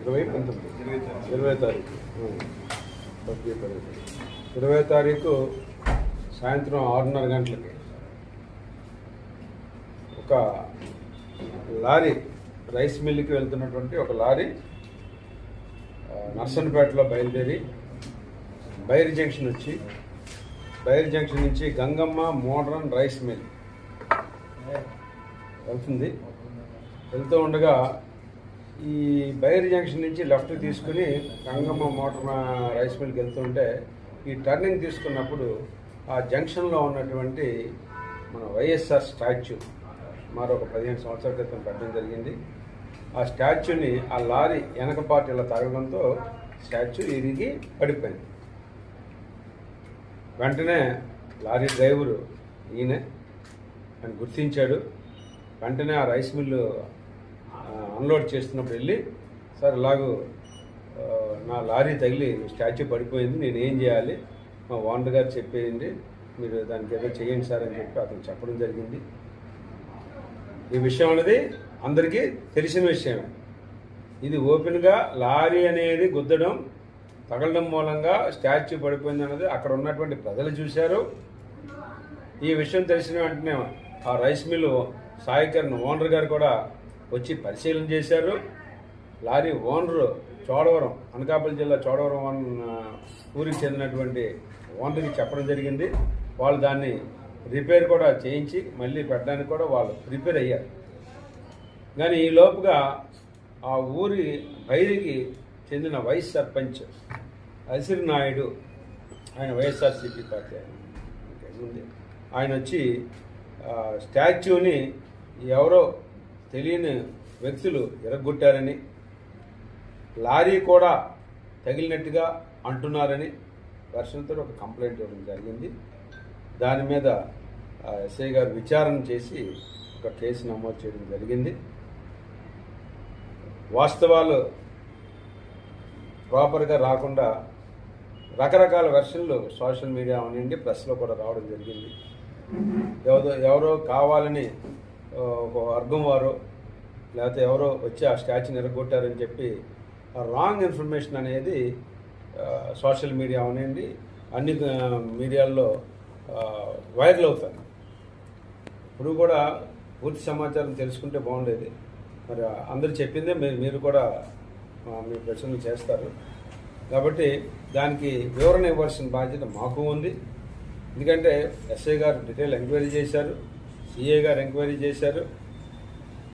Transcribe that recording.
20 తారీఖు 20 తారీఖు సాయంత్రం 6:30 గంటలకి ఒక లారీ రైస్ మిల్లుకి వెళ్తున్నటువంటి ఒక లారీ నర్సన్పేటలో బయలుదేరి బైర్ జంక్షన్ వచ్చి బైర్ జంక్షన్ నుంచి గంగమ్మ మోడర్న్ రైస్ మిల్ వెళ్తూ ఉండగా ఈ బైర్ జంక్షన్ నుంచి లెఫ్ట్ తీసుకుని గంగమ్మ మోడర్న్ రైస్ మిల్కి వెళ్తుంటే ఈ టర్నింగ్ తీసుకున్నప్పుడు ఆ జంక్షన్లో ఉన్నటువంటి మన వైఎస్ఆర్ స్టాచ్యూ సుమారు ఒక 15 సంవత్సరాల క్రితం పెట్టడం జరిగింది. ఆ స్టాచ్యూని ఆ లారీ వెనక పార్ట్ ఇలా తరగడంతో స్టాచ్యూ ఇరిగి పడిపోయింది. వెంటనే లారీ డ్రైవరు ఈయనే అని గుర్తించాడు. వెంటనే ఆ రైస్ మిల్లు అన్లోడ్ చేస్తున్నప్పుడు వెళ్ళి, సార్ ఇలాగూ నా లారీ తగిలి స్టాచ్యూ పడిపోయింది, నేను ఏం చేయాలి, మా ఓనర్ గారు చెప్పేయండి, మీరు దానికి ఏదో చేయండి సార్ అని చెప్పి అతను చెప్పడం జరిగింది. ఈ విషయం అనేది అందరికీ తెలిసిన విషయమే. ఇది ఓపెన్గా లారీ అనేది గుద్దడం తగలడం మూలంగా స్టాచ్యూ పడిపోయింది అన్నది అక్కడ ఉన్నటువంటి ప్రజలు చూశారు. ఈ విషయం తెలిసిన వెంటనే ఆ రైస్ మిల్లు సాయికరణ్ ఓనర్ గారు కూడా వచ్చి పరిశీలన చేశారు. లారీ ఓనరు చోడవరం, అనకాపల్లి జిల్లా చోడవరం ఊరికి చెందినటువంటి ఓనర్కి చెప్పడం జరిగింది. వాళ్ళు దాన్ని రిపేర్ కూడా చేయించి మళ్ళీ పెట్టడానికి కూడా వాళ్ళు ప్రిపేర్ అయ్యారు. కానీ ఈ లోపుగా ఆ ఊరి బైరికి చెందిన వైస్ సర్పంచ్ అసిర్ నాయుడు, ఆయన వైఎస్ఆర్సీపీ పార్టీ ఆయన వచ్చి స్టాచ్యూని ఎవరో తెలియని వ్యక్తులు ఎరగొట్టారని, లారీ కూడా తగిలినట్టుగా అంటున్నారని వర్షంతో ఒక కంప్లైంట్ ఇవ్వడం జరిగింది. దాని మీద ఎస్ఐ గారు విచారణ చేసి ఒక కేసు నమోదు చేయడం జరిగింది. వాస్తవాలు ప్రాపర్గా రాకుండా రకరకాల వెర్షన్లు సోషల్ మీడియా అవనండి ప్రెస్లో కూడా రావడం జరిగింది. ఎవరో కావాలని ఒక వర్గం వారు లేకపోతే ఎవరో వచ్చి ఆ స్టాచ్యూని ఎరగొట్టారని చెప్పి రాంగ్ ఇన్ఫర్మేషన్ అనేది సోషల్ మీడియా అవనండి అన్ని మీడియాల్లో వైరల్ అవుతారు. ఇప్పుడు కూడా పూర్తి సమాచారం తెలుసుకుంటే బాగుండేది. మరి అందరు చెప్పిందే మీరు కూడా మీ ప్రశ్నలు చేస్తారు కాబట్టి దానికి వివరణ ఇవ్వాల్సిన బాధ్యత మాకు ఉంది. ఎందుకంటే ఎస్ఐ గారు డీటెయిల్ ఎంక్వైరీ చేశారు, సిఏ గారు ఎంక్వైరీ చేశారు,